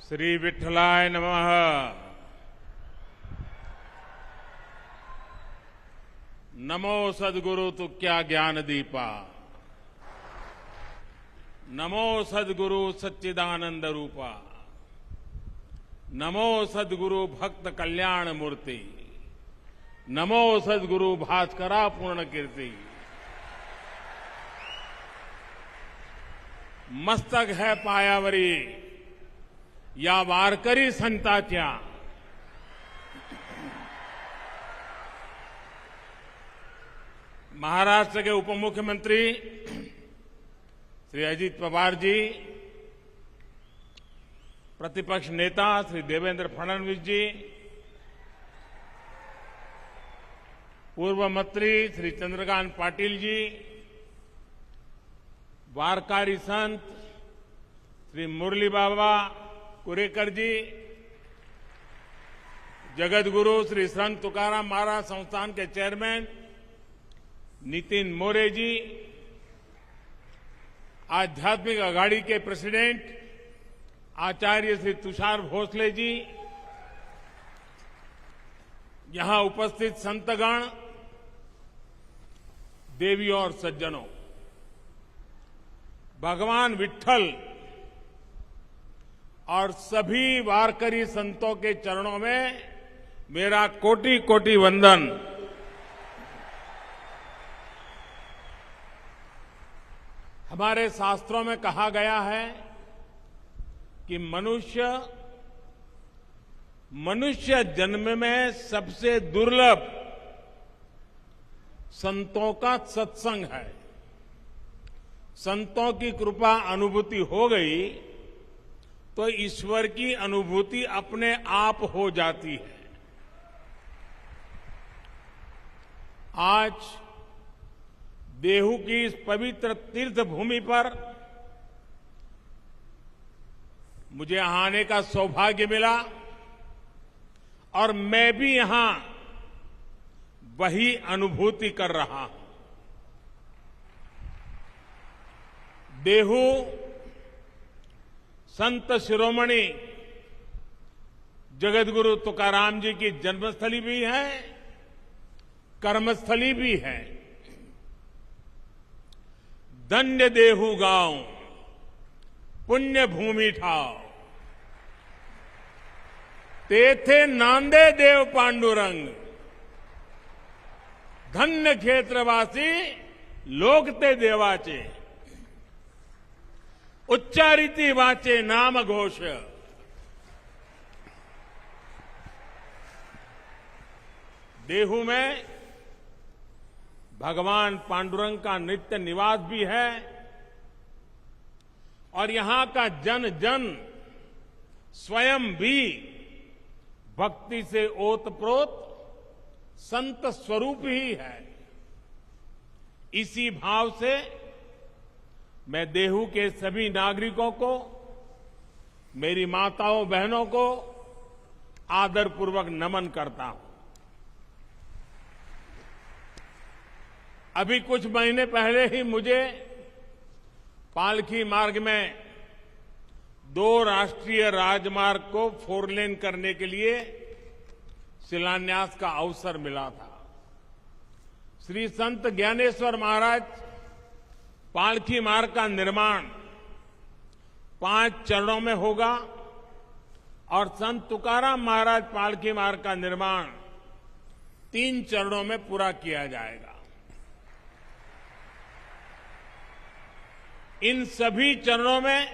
श्री विठ्ठलाय नमः। नमो सद्गुरु तुक्या ज्ञान दीपा। नमो सद्गुरु सच्चिदानंद रूपा। नमो सद्गुरु भक्त कल्याण मूर्ति। नमो सद्गुरु भास्करा पूर्ण कीर्ति। मस्तक है पायावरी या वारकरी संताच्या। महाराष्ट्र के उप मुख्यमंत्री श्री अजित पवार जी, प्रतिपक्ष नेता श्री देवेंद्र फडणवीस जी, पूर्व मंत्री श्री चंद्रकांत पाटिल जी, वारकरी संत श्री मुरली बाबा कुरेकर जी, जगत गुरु श्री संत तुकाराम महाराज संस्थान के चेयरमैन नितिन मोरे जी, आध्यात्मिक अघाड़ी के प्रेसिडेंट आचार्य श्री तुषार भोसले जी, यहां उपस्थित संतगण, देवियों और सज्जनों, भगवान विट्ठल और सभी वारकरी संतों के चरणों में मेरा कोटि कोटि वंदन। हमारे शास्त्रों में कहा गया है कि मनुष्य जन्म में सबसे दुर्लभ संतों का सत्संग है। संतों की कृपा अनुभूति हो गई तो ईश्वर की अनुभूति अपने आप हो जाती है। आज देहू की इस पवित्र तीर्थ भूमि पर मुझे यहां आने का सौभाग्य मिला और मैं भी यहां वही अनुभूति कर रहा हूं। देहू संत शिरोमणि जगतगुरु तुकाराम जी की जन्मस्थली भी है, कर्मस्थली भी है। धन्य देहू गांव पुण्य भूमि ठाव, तेथे नांदे देव पांडुरंग। धन्य क्षेत्रवासी लोकते देवाचे, उच्चारिती वाचे नाम घोष। देहू में भगवान पांडुरंग का नित्य निवास भी है और यहां का जन जन स्वयं भी भक्ति से ओतप्रोत संत स्वरूप ही है। इसी भाव से मैं देहू के सभी नागरिकों को, मेरी माताओं बहनों को आदरपूर्वक नमन करता हूं। अभी कुछ महीने पहले ही मुझे पालकी मार्ग में 2 राष्ट्रीय राजमार्ग को 4 लेन करने के लिए शिलान्यास का अवसर मिला था। श्री संत ज्ञानेश्वर महाराज पालकी मार्ग का निर्माण 5 चरणों में होगा और संत तुकाराम महाराज पालकी मार्ग का निर्माण 3 चरणों में पूरा किया जाएगा। इन सभी चरणों में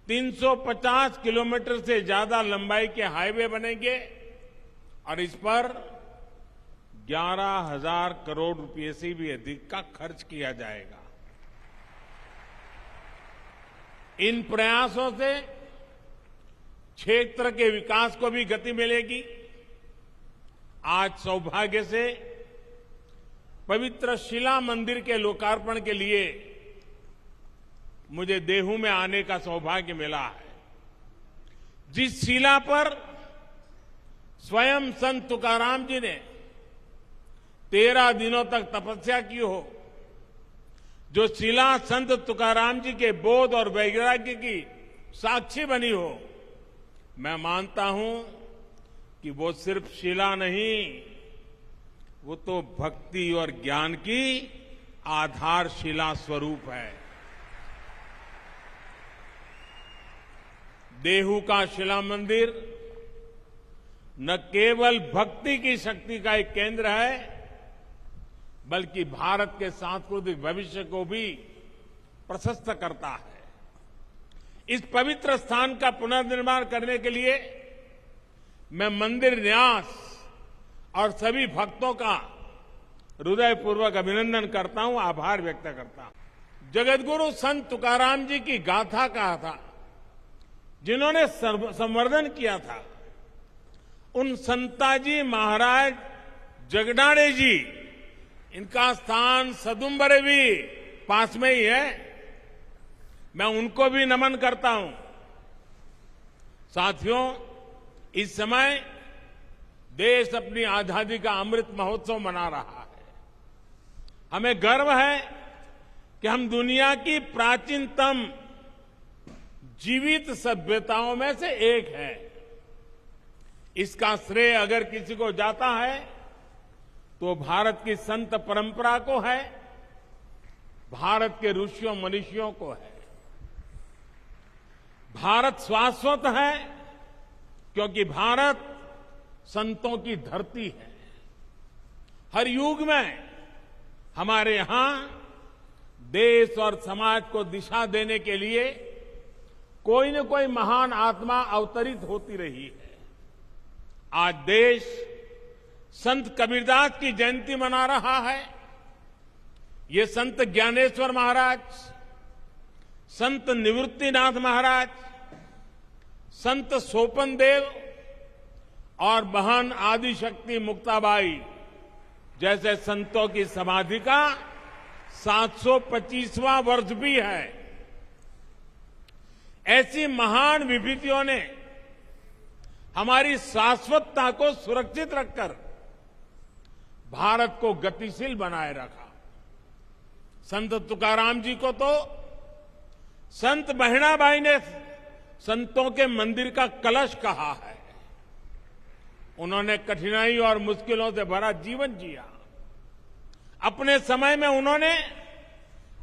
350 किलोमीटर से ज्यादा लंबाई के हाईवे बनेंगे और इस पर 11,000 करोड़ रुपए से भी अधिक का खर्च किया जाएगा। इन प्रयासों से क्षेत्र के विकास को भी गति मिलेगी। आज सौभाग्य से पवित्र शिला मंदिर के लोकार्पण के लिए मुझे देहू में आने का सौभाग्य मिला है। जिस शिला पर स्वयं संत तुकाराम जी ने 13 दिनों तक तपस्या की हो, जो शिला संत तुकाराम जी के बोध और वैराग्य की साक्षी बनी हो, मैं मानता हूं कि वो सिर्फ शिला नहीं, वो तो भक्ति और ज्ञान की आधारशिला स्वरूप है। देहू का शिला मंदिर न केवल भक्ति की शक्ति का एक केंद्र है, बल्कि भारत के सांस्कृतिक भविष्य को भी प्रशस्त करता है। इस पवित्र स्थान का पुनर्निर्माण करने के लिए मैं मंदिर न्यास और सभी भक्तों का हृदयपूर्वक अभिनंदन करता हूं, आभार व्यक्त करता हूं। जगतगुरु संत तुकाराम जी की गाथा कहा था, जिन्होंने संवर्धन किया था, उन संताजी महाराज जगडाणे जी, इनका स्थान सदुम्बरे भी पास में ही है। मैं उनको भी नमन करता हूं। साथियों, इस समय देश अपनी आजादी का अमृत महोत्सव मना रहा है। हमें गर्व है कि हम दुनिया की प्राचीनतम जीवित सभ्यताओं में से एक है। इसका श्रेय अगर किसी को जाता है तो भारत की संत परंपरा को है, भारत के ऋषियों मनीषियों को है। भारत शाश्वत है क्योंकि भारत संतों की धरती है। हर युग में हमारे यहां देश और समाज को दिशा देने के लिए कोई न कोई महान आत्मा अवतरित होती रही है। आज देश संत कबीरदास की जयंती मना रहा है। ये संत ज्ञानेश्वर महाराज, संत निवृत्तिनाथ महाराज, संत सोपन देव और महान आदिशक्ति मुक्ताबाई जैसे संतों की समाधि का 725वां वर्ष भी है। ऐसी महान विभूतियों ने हमारी शाश्वतता को सुरक्षित रखकर भारत को गतिशील बनाए रखा। संत तुकाराम जी को तो संत बहिणाबाई ने संतों के मंदिर का कलश कहा है। उन्होंने कठिनाई और मुश्किलों से भरा जीवन जिया। अपने समय में उन्होंने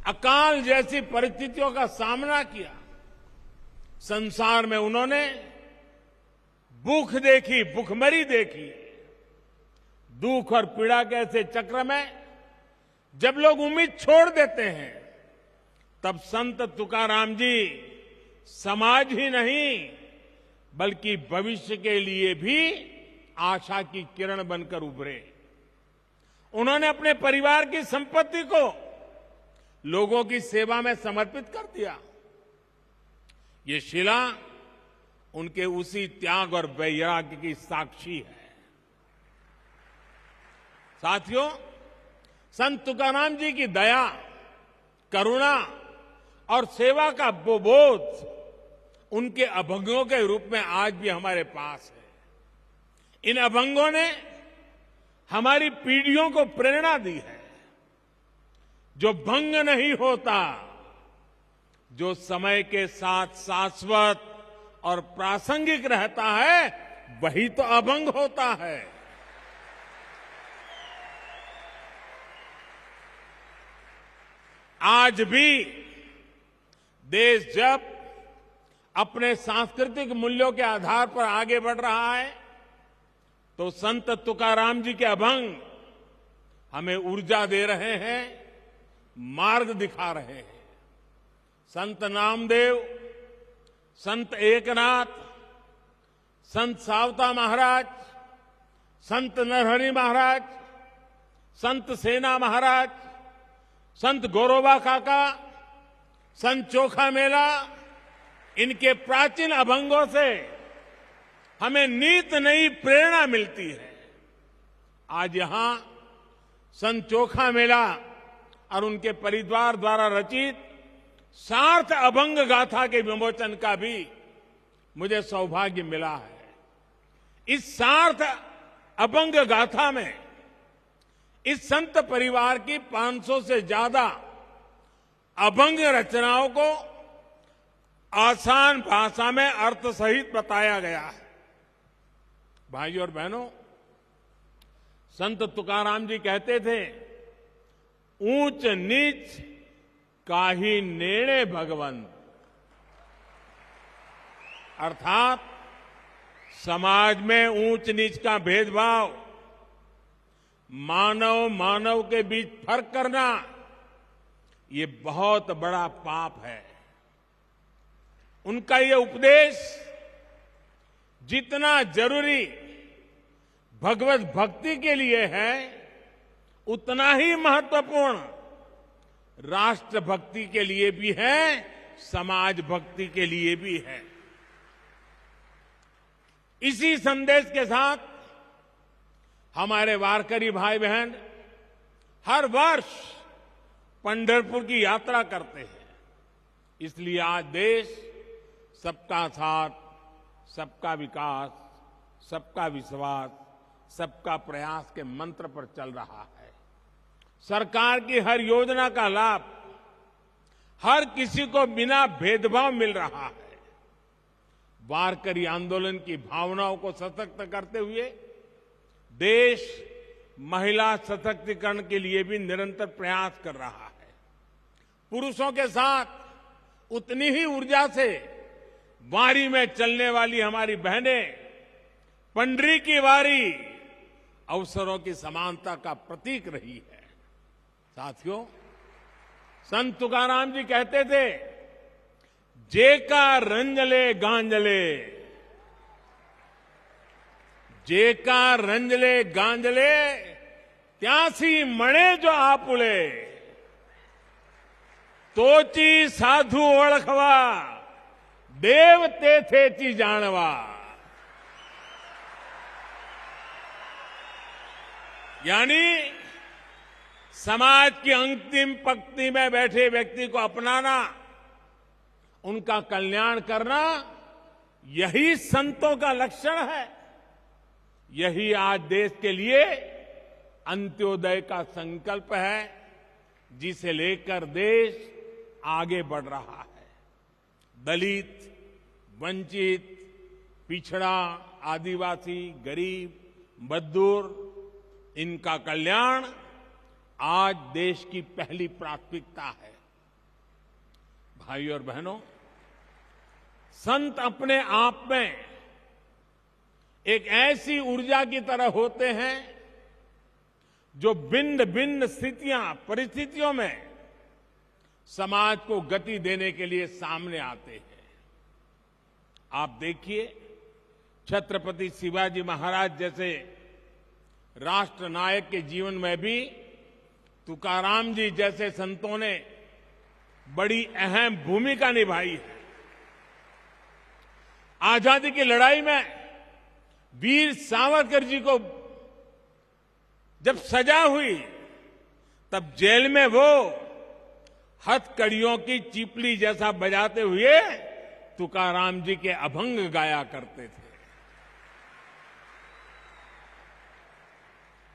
अकाल जैसी परिस्थितियों का सामना किया। संसार में उन्होंने भूख देखी, भूखमरी देखी। दुख और पीड़ा के ऐसे चक्र में जब लोग उम्मीद छोड़ देते हैं, तब संत तुकाराम जी समाज ही नहीं बल्कि भविष्य के लिए भी आशा की किरण बनकर उभरे। उन्होंने अपने परिवार की संपत्ति को लोगों की सेवा में समर्पित कर दिया। ये शिला उनके उसी त्याग और वैराग्य की साक्षी है। साथियों, संत तुकाराम जी की दया, करुणा और सेवा का बोध उनके अभंगों के रूप में आज भी हमारे पास है। इन अभंगों ने हमारी पीढ़ियों को प्रेरणा दी है। जो भंग नहीं होता, जो समय के साथ शाश्वत और प्रासंगिक रहता है, वही तो अभंग होता है। आज भी देश जब अपने सांस्कृतिक मूल्यों के आधार पर आगे बढ़ रहा है, तो संत तुकाराम जी के अभंग हमें ऊर्जा दे रहे हैं, मार्ग दिखा रहे हैं। संत नामदेव, संत एकनाथ, संत सावता महाराज, संत नरहरि महाराज, संत सेना महाराज, संत गौरोबा काका, संत चोखा मेला, इनके प्राचीन अभंगों से हमें नित नई प्रेरणा मिलती है। आज यहां संत चोखा मेला और उनके परिवार द्वारा रचित सार्थ अभंग गाथा के विमोचन का भी मुझे सौभाग्य मिला है। इस सार्थ अभंग गाथा में इस संत परिवार की 500 से ज्यादा अभंग रचनाओं को आसान भाषा में अर्थ सहित बताया गया है। भाइयों और बहनों, संत तुकाराम जी कहते थे, ऊंच नीच काहि नेणे भगवंत। अर्थात समाज में ऊंच नीच का भेदभाव, मानव मानव के बीच फर्क करना, ये बहुत बड़ा पाप है। उनका ये उपदेश जितना जरूरी भगवत भक्ति के लिए है, उतना ही महत्वपूर्ण राष्ट्र भक्ति के लिए भी है, समाज भक्ति के लिए भी है। इसी संदेश के साथ हमारे वारकरी भाई बहन हर वर्ष पंढरपुर की यात्रा करते हैं। इसलिए आज देश सबका साथ, सबका विकास, सबका विश्वास, सबका प्रयास के मंत्र पर चल रहा है। सरकार की हर योजना का लाभ हर किसी को बिना भेदभाव मिल रहा है। वारकरी आंदोलन की भावनाओं को सशक्त करते हुए देश महिला सशक्तिकरण के लिए भी निरंतर प्रयास कर रहा है। पुरुषों के साथ उतनी ही ऊर्जा से वारी में चलने वाली हमारी बहनें, पंडरी की वारी अवसरों की समानता का प्रतीक रही है। साथियों, संत तुकाराम जी कहते थे, जेका रंजले गांजले, जेका रंजले गांजले, त्यासी मणे जो आपुले, तोची साधु ओळखवा, देव तेथेची जाणवा। यानी समाज की अंतिम पंक्ति में बैठे व्यक्ति को अपनाना, उनका कल्याण करना, यही संतों का लक्षण है। यही आज देश के लिए अंत्योदय का संकल्प है, जिसे लेकर देश आगे बढ़ रहा है। दलित, वंचित, पिछड़ा, आदिवासी, गरीब, मजदूर, इनका कल्याण आज देश की पहली प्राथमिकता है। भाइयों और बहनों, संत अपने आप में एक ऐसी ऊर्जा की तरह होते हैं जो भिन्न भिन्न स्थितियां, परिस्थितियों में समाज को गति देने के लिए सामने आते हैं। आप देखिए, छत्रपति शिवाजी महाराज जैसे राष्ट्र नायक के जीवन में भी तुकाराम जी जैसे संतों ने बड़ी अहम भूमिका निभाई है। आजादी की लड़ाई में वीर सावरकर जी को जब सजा हुई, तब जेल में वो हथकड़ियों की चीपली जैसा बजाते हुए तुकाराम जी के अभंग गाया करते थे।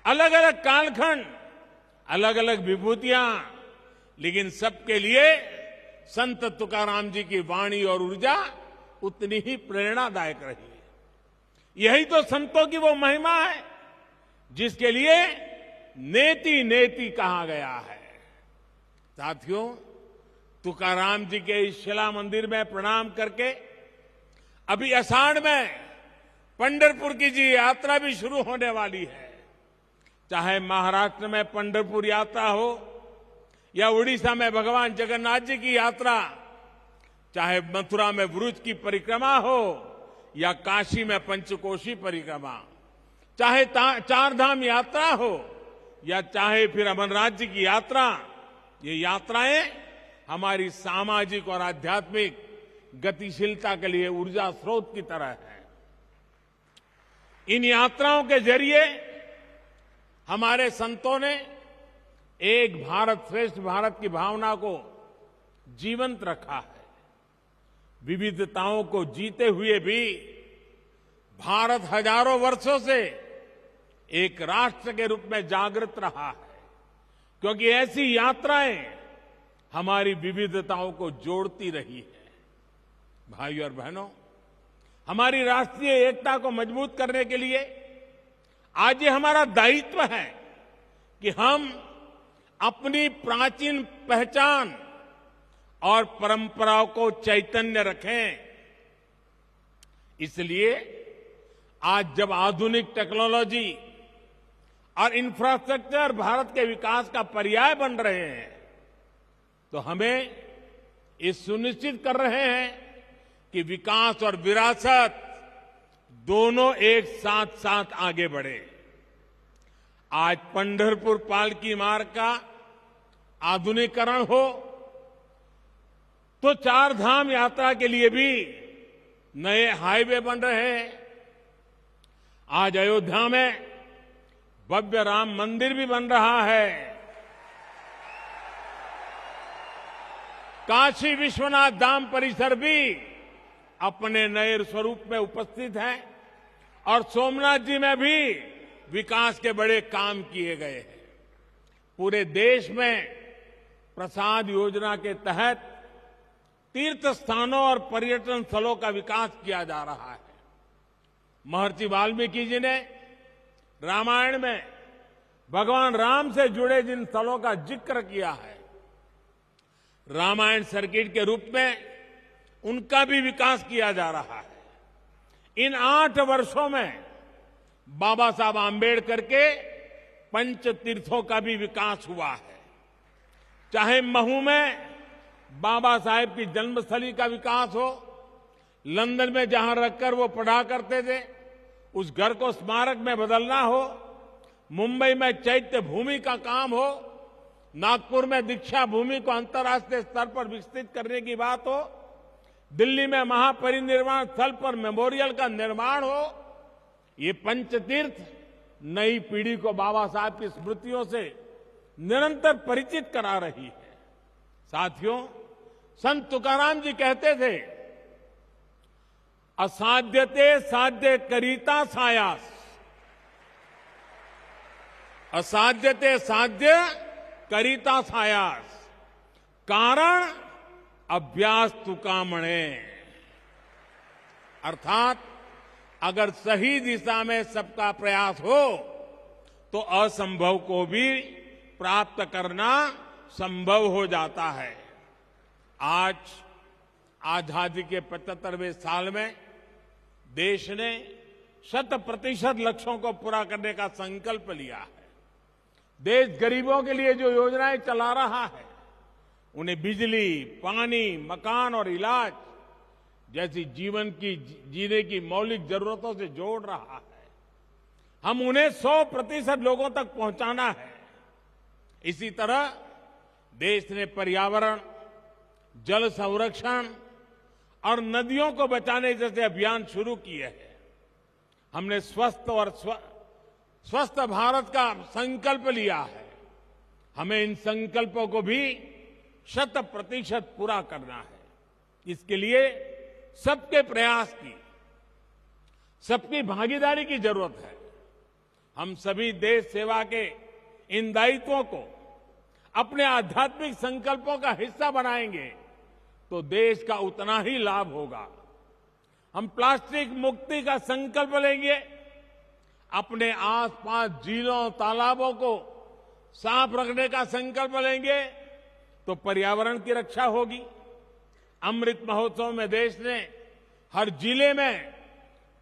अलग अलग कालखंड, अलग अलग विभूतियां, लेकिन सबके लिए संत तुकाराम जी की वाणी और ऊर्जा उतनी ही प्रेरणादायक रही है। यही तो संतों की वो महिमा है जिसके लिए नेति नेति कहा गया है। साथियों, तुकाराम जी के इस शिला मंदिर में प्रणाम करके अभी आषाढ़ में पंढरपुर की जी यात्रा भी शुरू होने वाली है। चाहे महाराष्ट्र में पंढरपुर यात्रा हो या उड़ीसा में भगवान जगन्नाथ जी की यात्रा, चाहे मथुरा में व्रज की परिक्रमा हो या काशी में पंचकोशी परिक्रमा, चाहे चार धाम यात्रा हो या चाहे फिर अमरनाथ जी की यात्रा, ये यात्राएं हमारी सामाजिक और आध्यात्मिक गतिशीलता के लिए ऊर्जा स्रोत की तरह है। इन यात्राओं के जरिए हमारे संतों ने एक भारत श्रेष्ठ भारत की भावना को जीवंत रखा है। विविधताओं को जीते हुए भी भारत हजारों वर्षों से एक राष्ट्र के रूप में जागृत रहा है, क्योंकि ऐसी यात्राएं हमारी विविधताओं को जोड़ती रही है। भाइयों और बहनों, हमारी राष्ट्रीय एकता को मजबूत करने के लिए आज ये हमारा दायित्व है कि हम अपनी प्राचीन पहचान और परंपराओं को चैतन्य रखें। इसलिए आज जब आधुनिक टेक्नोलॉजी और इंफ्रास्ट्रक्चर भारत के विकास का पर्याय बन रहे हैं, तो हमें ये सुनिश्चित कर रहे हैं कि विकास और विरासत दोनों एक साथ साथ आगे बढ़े। आज पंढरपुर पालकी मार्ग का आधुनिकीकरण हो तो चार धाम यात्रा के लिए भी नए हाईवे बन रहे हैं। आज अयोध्या में भव्य राम मंदिर भी बन रहा है। काशी विश्वनाथ धाम परिसर भी अपने नए स्वरूप में उपस्थित है और सोमनाथ जी में भी विकास के बड़े काम किए गए हैं। पूरे देश में प्रसाद योजना के तहत तीर्थ स्थानों और पर्यटन स्थलों का विकास किया जा रहा है। महर्षि वाल्मीकि जी ने रामायण में भगवान राम से जुड़े जिन स्थलों का जिक्र किया है, रामायण सर्किट के रूप में उनका भी विकास किया जा रहा है। इन 8 वर्षों में बाबा साहब आंबेडकर के पंच तीर्थों का भी विकास हुआ है। चाहे महू में बाबा साहेब की जन्मस्थली का विकास हो, लंदन में जहां रखकर वो पढ़ा करते थे उस घर को स्मारक में बदलना हो, मुंबई में चैत्य भूमि का काम हो, नागपुर में दीक्षा भूमि को अंतर्राष्ट्रीय स्तर पर विकसित करने की बात हो, दिल्ली में महापरिनिर्वाण स्थल पर मेमोरियल का निर्माण हो, ये पंचतीर्थ नई पीढ़ी को बाबा साहब की स्मृतियों से निरंतर परिचित करा रही है। साथियों, संत तुकाराम जी कहते थे, असाध्यते साध्य करीता सायास, असाध्यते साध्य करीता सायास, कारण अभ्यास तुकामणे। अर्थात अगर सही दिशा में सबका प्रयास हो तो असंभव को भी प्राप्त करना संभव हो जाता है। आज आजादी के 75वें साल में देश ने 100% लक्ष्यों को पूरा करने का संकल्प लिया है। देश गरीबों के लिए जो योजनाएं चला रहा है, उन्हें बिजली, पानी, मकान और इलाज जैसी जीवन की जीने की मौलिक जरूरतों से जोड़ रहा है। हम उन्हें 100% लोगों तक पहुंचाना है। इसी तरह देश ने पर्यावरण, जल संरक्षण और नदियों को बचाने जैसे अभियान शुरू किए हैं। हमने स्वस्थ भारत का संकल्प लिया है। हमें इन संकल्पों को भी 100% पूरा करना है। इसके लिए सबके प्रयास की, सबकी भागीदारी की जरूरत है। हम सभी देश सेवा के इन दायित्वों को अपने आध्यात्मिक संकल्पों का हिस्सा बनाएंगे तो देश का उतना ही लाभ होगा। हम प्लास्टिक मुक्ति का संकल्प लेंगे, अपने आसपास झीलों, तालाबों को साफ रखने का संकल्प लेंगे तो पर्यावरण की रक्षा होगी। अमृत महोत्सव में देश ने हर जिले में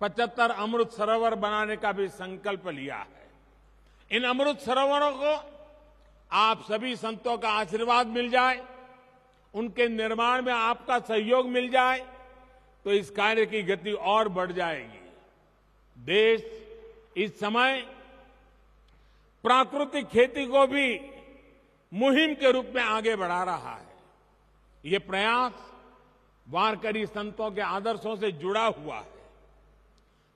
75 अमृत सरोवर बनाने का भी संकल्प लिया है। इन अमृत सरोवरों को आप सभी संतों का आशीर्वाद मिल जाए, उनके निर्माण में आपका सहयोग मिल जाए तो इस कार्य की गति और बढ़ जाएगी। देश इस समय प्राकृतिक खेती को भी मुहिम के रूप में आगे बढ़ा रहा है। ये प्रयास वारकरी संतों के आदर्शों से जुड़ा हुआ है।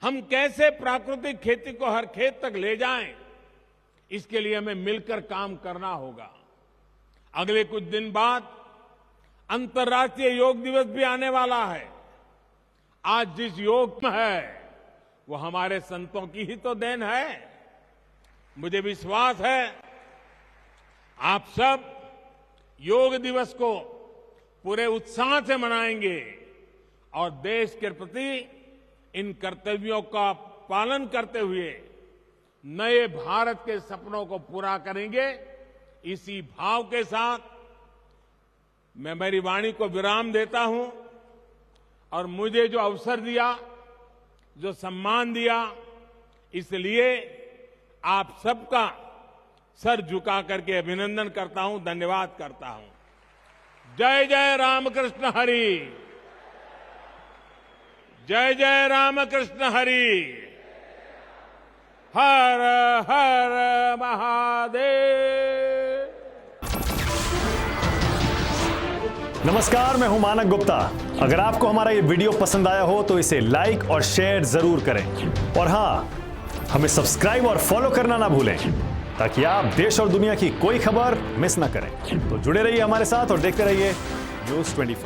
हम कैसे प्राकृतिक खेती को हर खेत तक ले जाएं, इसके लिए हमें मिलकर काम करना होगा। अगले कुछ दिन बाद अंतर्राष्ट्रीय योग दिवस भी आने वाला है। आज जिस योग में है वो हमारे संतों की ही तो देन है। मुझे विश्वास है आप सब योग दिवस को पूरे उत्साह से मनाएंगे और देश के प्रति इन कर्तव्यों का पालन करते हुए नए भारत के सपनों को पूरा करेंगे। इसी भाव के साथ मैं मेरी वाणी को विराम देता हूं और मुझे जो अवसर दिया, जो सम्मान दिया, इसलिए आप सबका सर झुका करके अभिनंदन करता हूं, धन्यवाद करता हूं। जय जय रामकृष्ण हरि, जय जय रामकृष्ण हरि, हर हर महादेव। नमस्कार, मैं हूं मानक गुप्ता। अगर आपको हमारा ये वीडियो पसंद आया हो तो इसे लाइक और शेयर जरूर करें और हां, हमें सब्सक्राइब और फॉलो करना ना भूलें ताकि आप देश और दुनिया की कोई खबर मिस ना करें। तो जुड़े रहिए हमारे साथ और देखते रहिए न्यूज़ 24।